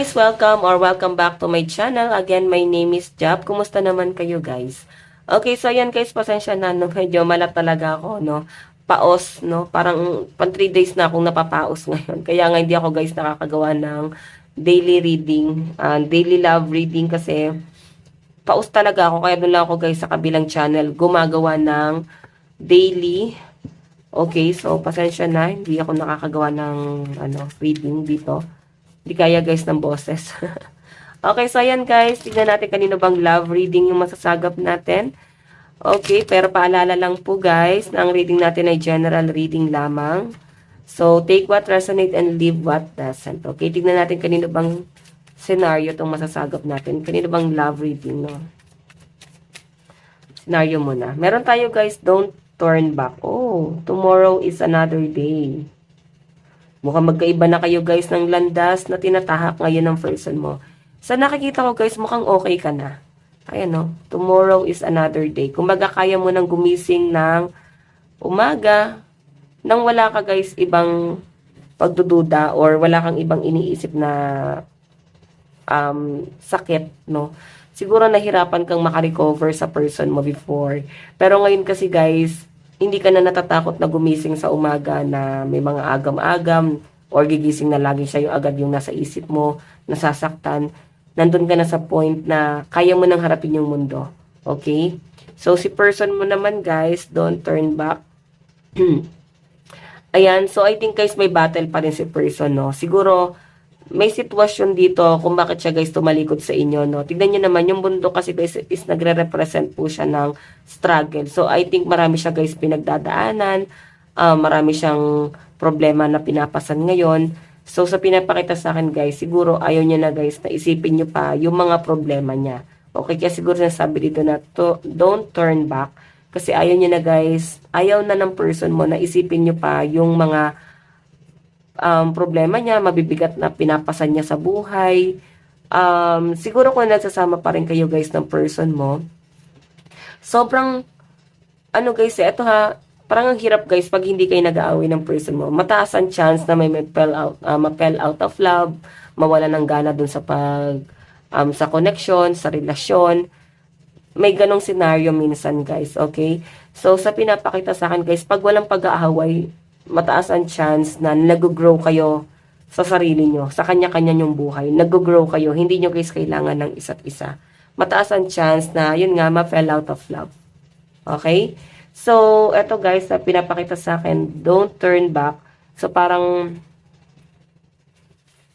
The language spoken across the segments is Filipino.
guys, welcome back to my channel. Again, my name is Jab. Kumusta naman kayo guys? Okay, so ayan guys, pasensya na, no? Medyo malat talaga ako, no? Paos, no? Parang 3 days na akong napapaos ngayon. Kaya nga hindi ako guys nakakagawa ng daily reading, daily love reading kasi paos talaga ako. Kaya doon lang ako guys sa kabilang channel gumagawa ng daily. Okay, so pasensya na, hindi ako nakakagawa ng reading dito. Hindi kaya guys ng boses. Okay, so ayan guys, tignan natin kanino bang love reading yung masasagap natin. Okay, pero paalala lang po guys, na ang reading natin ay general reading lamang. So, take what resonate and leave what doesn't. Okay, tignan natin kanino bang scenario itong masasagap natin. Kanino bang love reading, no? Scenario muna. Meron tayo guys, don't turn back. Oh, tomorrow is another day. Mukhang magkaiba na kayo guys ng landas na tinatahak ngayon ng person mo. Sa nakikita ko guys, mukhang okay ka na. Ayan no, tomorrow is another day. Kumbaga kaya mo nang gumising ng umaga, nang wala ka guys ibang pagdududa or wala kang ibang iniisip na sakit, no? Siguro nahirapan kang makarecover sa person mo before. Pero ngayon kasi guys, hindi ka na natatakot na gumising sa umaga na may mga agam-agam or gigising na lagi siya yung agad yung nasa isip mo, nasasaktan. Nandun ka na sa point na kaya mo nang harapin yung mundo. Okay? So, si person mo naman guys, don't turn back. Ayan, so I think guys may battle pa rin si person, no? Siguro, may sitwasyon dito kung bakit siya guys tumalikod sa inyo, no? Tignan nyo naman, yung bundok kasi guys is nagre-represent po siya ng struggle. So, I think marami siya guys pinagdadaanan, marami siyang problema na pinapasan ngayon. So, sa pinapakita sa akin guys, siguro ayaw niya na guys na isipin nyo pa yung mga problema niya. Okay, kaya siguro nasabi dito na don't turn back. Kasi ayaw niya na guys, ayaw na ng person mo na isipin nyo pa yung mga problema niya, mabibigat na pinapasan niya sa buhay. Siguro kung nagsasama pa rin kayo guys ng person mo, sobrang, guys, eto ha, parang ang hirap guys pag hindi kayo nag-aaway ng person mo. Mataas ang chance na may ma-fell out of love, mawala ng gana dun sa sa connection, sa relasyon. May ganong scenario minsan guys, okay? So, sa pinapakita sa akin guys, pag walang pag-aaway, mataas ang chance na nag-grow kayo sa sarili nyo, sa kanya-kanya nyong buhay. Nag-grow kayo, hindi nyo guys kailangan ng isa't isa. Mataas ang chance na, yun nga, ma-fell out of love. Okay? So, eto guys, na pinapakita sa akin, don't turn back. So, parang,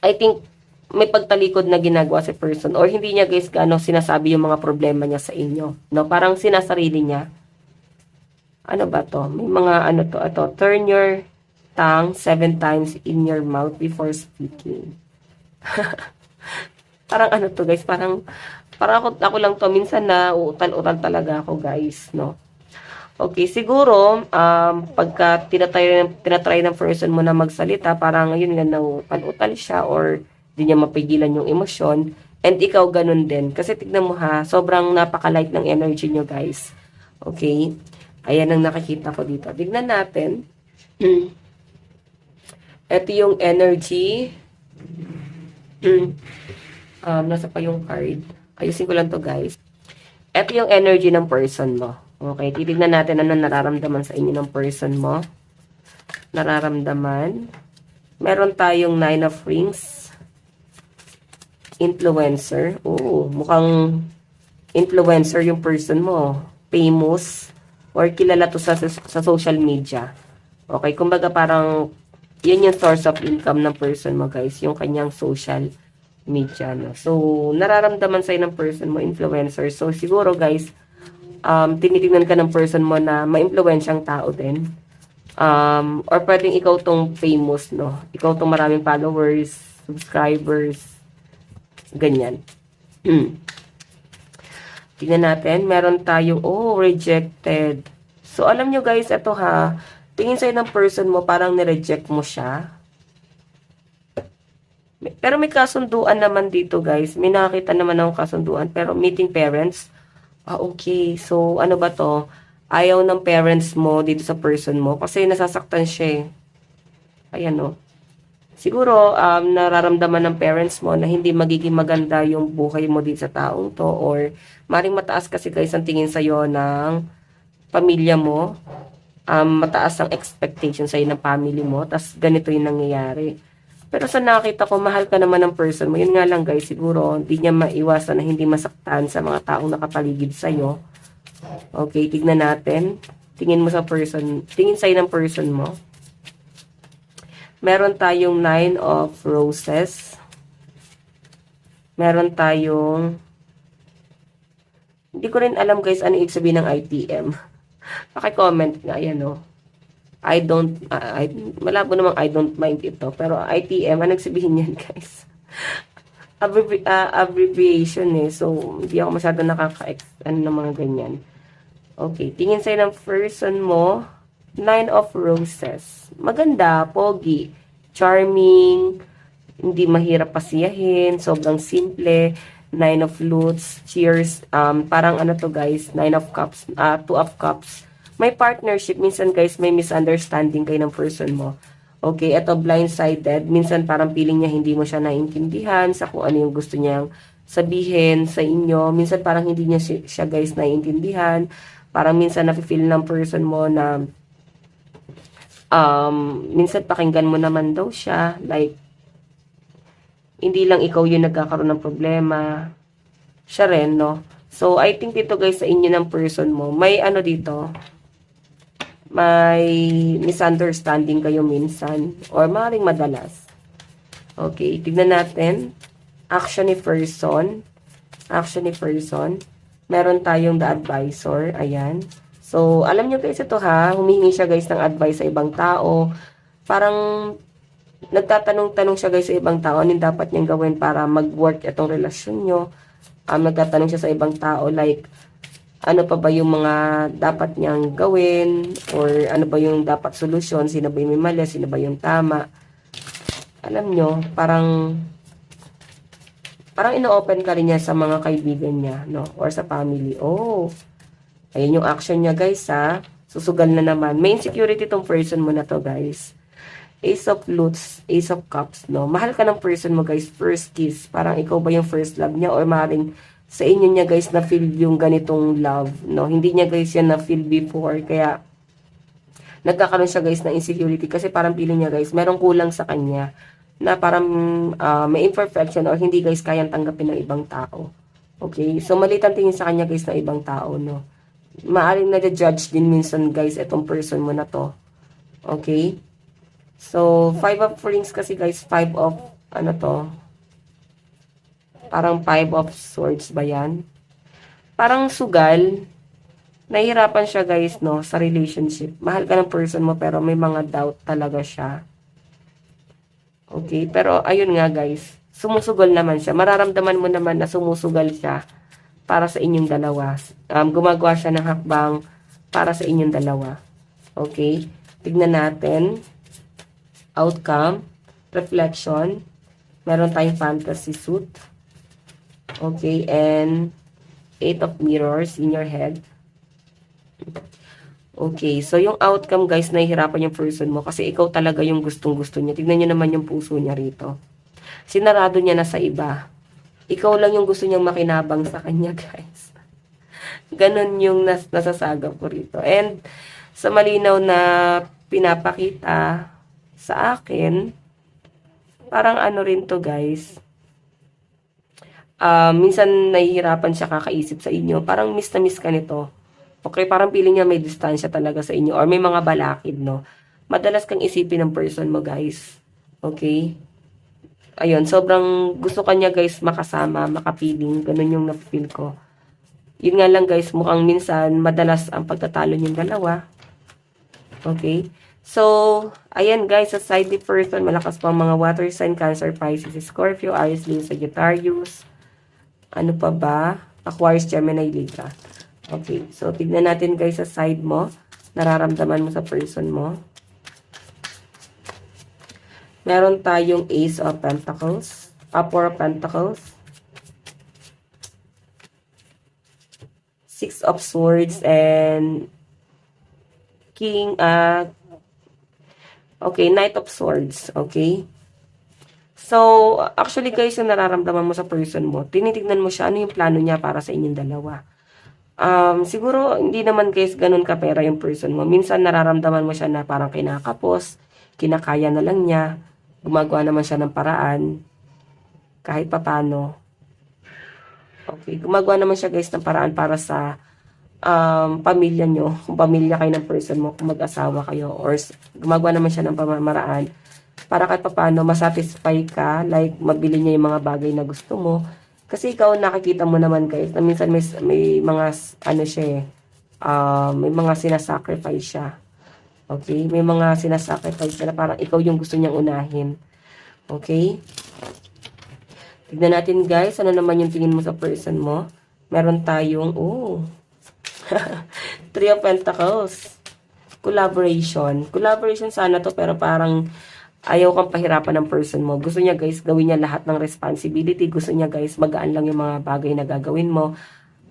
I think, may pagtalikod na ginagawa si person or hindi niya guys gaano sinasabi yung mga problema niya sa inyo. No? Parang sinasarili niya. Ano ba to? May mga ito. Turn your tongue 7 times in your mouth before speaking. Parang to guys, parang ako lang to. Minsan na utal-utal talaga ako guys, no? Okay, siguro, pagka tinatry ng person mo na magsalita, parang yun nga utal siya or di niya mapigilan yung emosyon. And ikaw ganun din. Kasi tignan mo ha, sobrang napaka-light ng energy nyo guys. Okay? Ayan ang nakikita ko dito. Tignan natin. Ito yung energy. Nasa pa yung card. Ayusin ko lang to guys. Ito yung energy ng person mo. Okay, titignan natin ano nararamdaman sa inyo ng person mo. Nararamdaman. Meron tayong 9 of Rings. Influencer. Oh, mukhang influencer yung person mo. Famous. Or kilala to sa social media. Okay, kumbaga parang yan yung source of income ng person mo guys, yung kanyang social media. No? So, nararamdaman sa'yo ng person mo, influencer. So, siguro guys, tinitingnan ka ng person mo na ma-influensyang tao din. Or pwedeng ikaw tong famous, no? Ikaw tong maraming followers, subscribers, ganyan. Tingnan natin, meron tayong, rejected. So, alam nyo guys, ito ha, tingin sa'yo ng person mo, parang nireject mo siya. Pero may kasunduan naman dito guys. May nakakita naman akong kasunduan, pero meeting parents. Okay. So, ano ba to? Ayaw ng parents mo dito sa person mo, kasi nasasaktan siya eh. Ayan o. Siguro, nararamdaman ng parents mo na hindi magiging maganda yung buhay mo dito sa taong to, or maring mataas kasi guys ang tingin sa'yo ng pamilya mo, mataas ang expectation sa'yo ng family mo, tas ganito yung nangyayari. Pero sa nakita ko, mahal ka naman ng person mo. Yun nga lang guys, siguro, hindi niya maiwasan na hindi masaktan sa mga taong nakapaligid sa'yo. Okay, tignan natin. Tingin mo sa person, tingin sa'yo ng person mo. Meron tayong 9 of roses. Meron tayong, hindi ko rin alam guys, ano ibig sabihin ng ITM. Paki-comment nga, yan o. Malabo namang I don't mind ito. Pero ITM, ano sabihin yan guys? Abbreviation eh. So, hindi ako masyado ano ng mga ganyan. Okay, tingin sa'yo ng person mo, 9 of roses. Maganda, pogi, charming, hindi mahirap pasiyahin, sobrang simple, 9 of lutes, cheers, parang ano to guys, 9 of cups, 2 of cups. May partnership, minsan guys, may misunderstanding kayo ng person mo. Okay, eto blindsided, minsan parang feeling niya hindi mo siya naiintindihan sa kung ano yung gusto niyang sabihin sa inyo. Minsan parang hindi niya siya guys naiintindihan. Parang minsan nafe-feel ng person mo na minsan pakinggan mo naman daw siya, like hindi lang ikaw yung nagkakaroon ng problema, siya rin, no? So, I think dito guys, sa inyo ng person mo, may ano dito, may misunderstanding kayo minsan, or maaaring madalas. Okay, tignan natin. Action ni person. Meron tayong the advisor. Ayan. So, alam nyo guys ito ha, humihingi siya guys ng advice sa ibang tao. Parang nagtatanong-tanong siya guys sa ibang tao anong dapat niyang gawin para mag-work itong relasyon nyo. Nagtatanong siya sa ibang tao like, ano pa ba yung mga dapat niyang gawin, or ano ba yung dapat solusyon, sino ba yung may mali, sino ba yung tama. Alam nyo, parang ino-open ka rin niya sa mga kaibigan niya, no? Or sa family. Oh, ayun yung action niya, guys, ha? Susugal na naman. May insecurity tong person mo na to, guys. Ace of Lutes, Ace of Cups, no? Mahal ka ng person mo, guys. First kiss. Parang ikaw ba yung first love niya? Or maaaring sa inyo niya, guys, na-feel yung ganitong love, no? Hindi niya, guys, yan na-feel before. Kaya, nagkakaroon siya, guys, ng insecurity. Kasi parang feeling niya, guys, merong kulang sa kanya na parang may imperfection or hindi guys kayang tanggapin ng ibang tao. Okay? So, maliit ang tingin sa kanya guys ng ibang tao, no? Maaring na-judge din minsan guys itong person mo na to. Okay? So, 5 of rings kasi guys, 5 of, ano to? Parang 5 of swords ba yan? Parang sugal. Nahihirapan siya guys, no? Sa relationship. Mahal ka ng person mo pero may mga doubt talaga siya. Okay, pero ayun nga guys, sumusugal naman siya. Mararamdaman mo naman na sumusugal siya para sa inyong dalawa. Gumagawa siya ng hakbang para sa inyong dalawa. Okay, tignan natin. Outcome, reflection, meron tayong fantasy suit. Okay, and 8 of mirrors in your head. Okay, so yung outcome guys, nahihirapan yung person mo kasi ikaw talaga yung gustong-gusto niya. Tignan niyo naman yung puso niya rito. Sinarado niya na sa iba. Ikaw lang yung gusto niyang makinabang sa kanya guys. Ganon yung nasasagap ko rito. And sa malinaw na pinapakita sa akin, parang ano rin to guys. Minsan nahihirapan siya kakaisip sa inyo. Parang miss na miss ka nito. Okay, parang feeling niya may distansya talaga sa inyo or may mga balakid, no? Madalas kang isipin ng person mo, guys. Okay? Ayun, sobrang gusto kanya, guys, makasama, makapiling. Ganun yung na-feel ko. Yun nga lang, guys, mukhang minsan, madalas ang pagtatalo niyong dalawa. Okay? So, ayan, guys, sa side ni person, malakas pa ang mga water sign, Cancer, Pisces, Scorpio, Aries, Leo, Sagittarius. Ano pa ba? Aquarius, Gemini, Libra. Okay, so tignan natin guys sa side mo. Nararamdaman mo sa person mo. Meron tayong Ace of Pentacles, Four of Pentacles, Six of Swords, and King, okay, Knight of Swords, okay? So, actually guys, yung nararamdaman mo sa person mo, tinitignan mo siya, ano yung plano niya para sa inyong dalawa. Siguro, hindi naman guys, ganun kapera yung person mo. Minsan, nararamdaman mo siya na parang kinakapos, kinakaya na lang niya, gumagawa naman siya ng paraan, kahit papano. Okay, gumagawa naman siya guys ng paraan para sa pamilya nyo, kung pamilya kayo ng person mo, kung mag-asawa kayo, or gumagawa naman siya ng pamamaraan para kahit paano masatisfy ka, like mabili niya yung mga bagay na gusto mo. Kasi ikaw nakikita mo naman guys, na minsan may mga ano siya may mga sinasacrifice siya. Okay? May mga sinasacrifice siya na parang ikaw yung gusto niyang unahin. Okay? Tignan natin guys, ano naman yung tingin mo sa person mo. Meron tayong, Three of Pentacles. Collaboration. Collaboration sana to, pero parang ayaw kang pahirapan ng person mo. Gusto niya guys, gawin niya lahat ng responsibility. Gusto niya guys, magaan lang yung mga bagay na gagawin mo.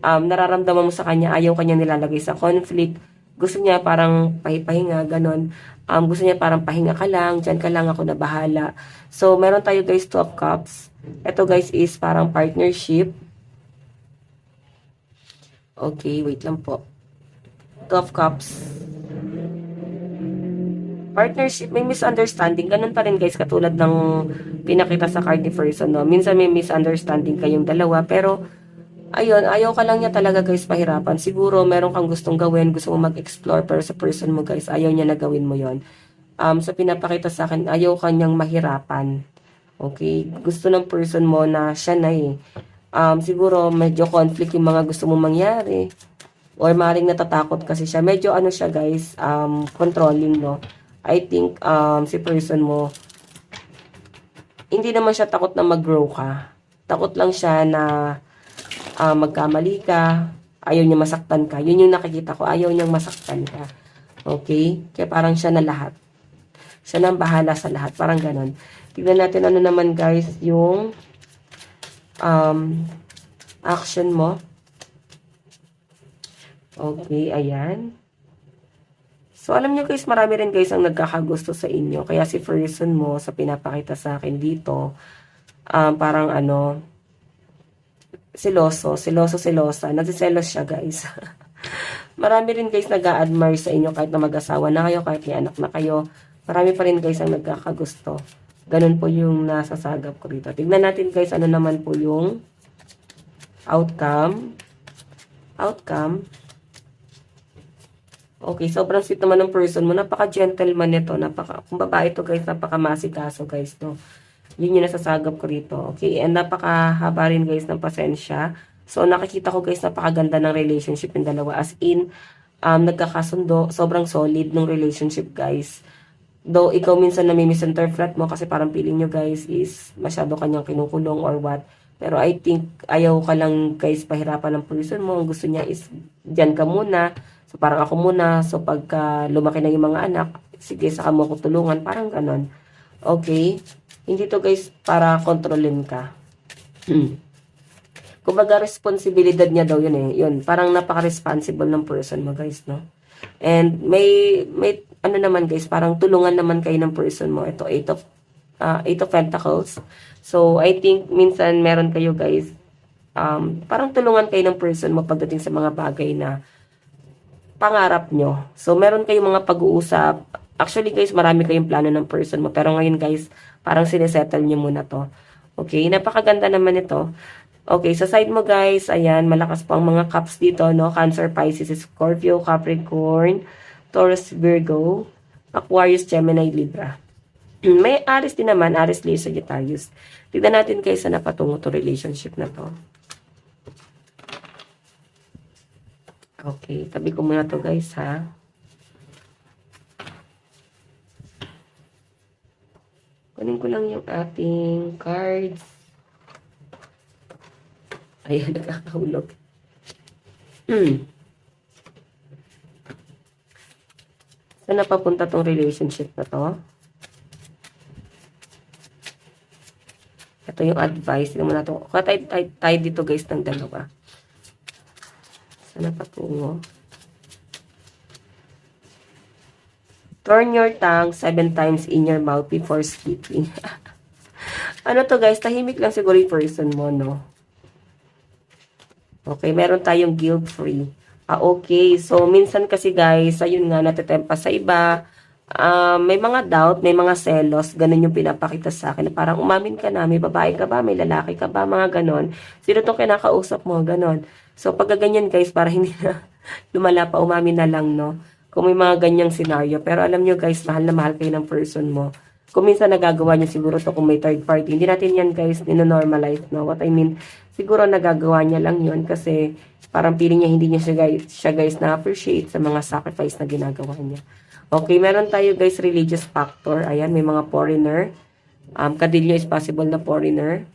Nararamdaman mo sa kanya, ayaw kanya nilalagay sa conflict. Gusto niya parang pahipahinga, ganon. Gusto niya parang pahinga ka lang, dyan ka lang, ako na bahala. So, meron tayo guys, 2 of Cups. Ito guys is parang partnership. Okay, wait lang po. 2 of Cups. Partnership, may misunderstanding. Ganun pa rin guys, katulad ng pinakita sa card ni person, no? Minsan may misunderstanding kayong dalawa, pero ayun, ayaw ka lang niya talaga guys pahirapan. Siguro meron kang gustong gawin, gusto mo mag-explore, pero sa person mo guys, ayaw niya na gawin mo yon. So pinapakita sa akin, ayaw kanyang mahirapan. Okay? Gusto ng person mo na siya na siguro medyo conflict yung mga gusto mong mangyari. Or maring natatakot kasi siya. Medyo ano siya guys, controlling, no? I think si person mo, hindi naman siya takot na mag-grow ka. Takot lang siya na magkamali ka. Ayaw niya masaktan ka. Yun yung nakikita ko. Ayaw niyang masaktan ka. Okay? Kaya parang siya na lahat. Siya na bahala sa lahat. Parang ganon. Tignan natin ano naman guys yung action mo. Okay, ayan. So, alam nyo guys, marami rin guys ang nagkakagusto sa inyo. Kaya si person mo, sa pinapakita sa akin dito, parang ano, selosa. Nagsiselos siya guys. Marami rin guys nag-a-admire sa inyo kahit na mag-asawa na kayo, kahit may anak na kayo. Marami pa rin guys ang nagkakagusto. Ganun po yung nasasagap ko dito. Tignan natin guys, ano naman po yung outcome. Okay, sobrang sweet naman ng person mo. Napaka-gentleman nito. Kung babae to guys, napaka-masikaso guys, no? Yun yung nasasagap ko rito. Okay, and napaka-haba rin guys ng pasensya. So, nakikita ko guys, napakaganda ng relationship yung dalawa. As in, nagkakasundo. Sobrang solid ng relationship guys. Though, ikaw minsan na may misinterpret mo kasi parang feeling nyo guys is masyado kanyang kinukulong or what. Pero I think, ayaw ka lang guys pahirapan ng person mo. Ang gusto niya is, dyan ka muna. So, parang ako muna. So, pagka lumaki na yung mga anak, sige, saka mo ako tulungan. Parang ganon. Okay? Hindi to guys para kontrolin ka. Kumbaga, responsibilidad niya daw yun eh. Yun, parang napaka-responsible ng person mo guys, no? And may ano naman guys, parang tulungan naman kayo ng person mo. Ito, 8 of Pentacles. So, I think minsan meron kayo guys, parang tulungan kayo ng person mo pagdating sa mga bagay na pangarap nyo. So, meron kayong mga pag-uusap. Actually, guys, marami kayong plano ng person mo. Pero ngayon, guys, parang sinesettle nyo muna to. Okay? Napakaganda naman ito. Okay, sa side mo, guys, ayan, malakas po ang mga cups dito, no? Cancer, Pisces, Scorpio, Capricorn, Taurus, Virgo, Aquarius, Gemini, Libra. May Aries din naman, Aries, Leo, Sagittarius. Tignan natin, guys, na napatungo to relationship na to. Okay, tabi ko muna to guys ha. Kunin ko lang yung ating cards. Ayan, nakakahulog. Saan napapunta tong relationship na to? Ito yung advice. Tignan mo na to. Tayo dito guys ng dalawa. Saan napatungo? Turn your tongue 7 times in your mouth before speaking. Ano to guys, tahimik lang siguro yung person mo, no? Okay, meron tayong guilt-free. Okay. So, minsan kasi guys, ayun nga, natitempa sa iba. May mga doubt, may mga selos, ganun yung pinapakita sa akin. Parang umamin ka na, may babae ka ba, may lalaki ka ba, mga ganon. Sino tong kinakausap mo, ganon. So, pag ganyan guys, para hindi na lumala pa, umamin na lang, no? Kung may mga ganyang scenario. Pero alam nyo guys, mahal na mahal kayo ng person mo. Kung minsan nagagawa nyo siguro to kung may third party. Hindi natin yan guys, nino-normalize, no? What I mean, siguro nagagawa niya lang yun kasi parang feeling niya hindi niya siya guys na-appreciate sa mga sacrifice na ginagawa niya. Okay, meron tayo guys religious factor. Ayan, may mga foreigner. Kadilyo is possible na foreigner.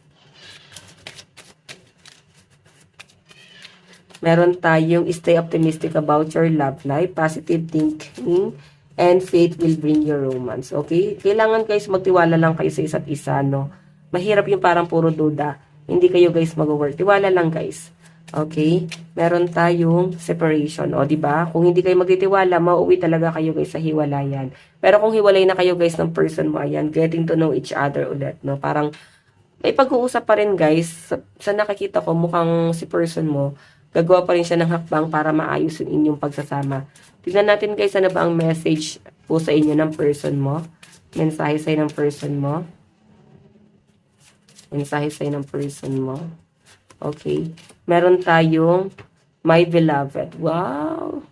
Meron tayong stay optimistic about your love life, positive thinking, and faith will bring your romance. Okay? Kailangan guys magtiwala lang kayo sa isa't isa, no? Mahirap yung parang puro duda. Hindi kayo guys mag-work. Tiwala lang guys. Okay? Meron tayong separation. O, diba? Kung hindi kayo magtitiwala, mauwi talaga kayo guys sa hiwalayan. Pero kung hiwalay na kayo guys ng person mo, ayan, getting to know each other ulit, no? Parang may pag-uusap pa rin guys. Sa nakikita ko, mukhang si person mo, gagawa pa rin siya ng hakbang para maayos yung inyong pagsasama. Tignan natin guys, ano ba ang message po sa inyo ng person mo? Mensahe sa'yo ng person mo. Mensahe sa'yo ng person mo. Okay. Meron tayong my beloved. Wow!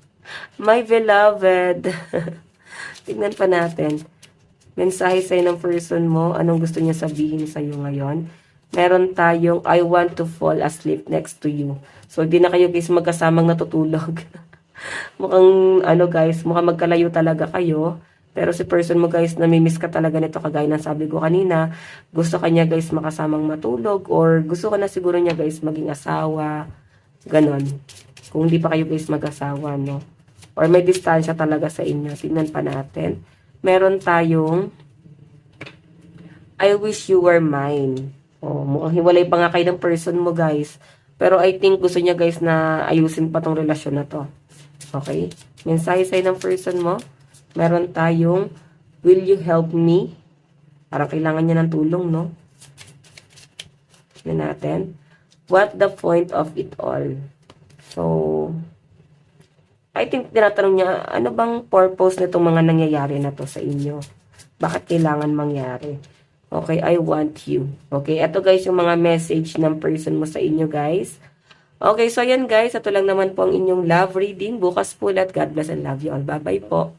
My beloved. Tignan pa natin. Mensahe sa'yo ng person mo. Anong gusto niya sabihin sa'yo ngayon? Meron tayong I want to fall asleep next to you. So, di na kayo guys magkasamang natutulog. Mukhang, ano guys, mukhang magkalayo talaga kayo. Pero si person mo guys, namimiss ka talaga nito kagaya ng sabi ko kanina. Gusto ka niya guys makasamang matulog or gusto ka na siguro niya guys maging asawa. Ganon. Kung hindi pa kayo guys mag-asawa, no? Or may distansya talaga sa inyo. Tingnan pa natin. Meron tayong I wish you were mine. Oh, mukhang hiwalay pa nga kayo ng person mo guys. Pero I think gusto niya guys na ayusin pa tong relasyon na to. Okay? Mensahe sa'yo ng person mo. Meron tayong, will you help me? Parang kailangan niya ng tulong, no? Tignan natin. What the point of it all? So, I think tinatanong niya, ano bang purpose nitong mga nangyayari na to sa inyo? Bakit kailangan mangyari? Okay, I want you. Okay, eto guys yung mga message ng person mo sa inyo guys. Okay, so yan guys, ito lang naman po ang inyong love reading. Bukas po ulit. God bless and love you all. Bye-bye po.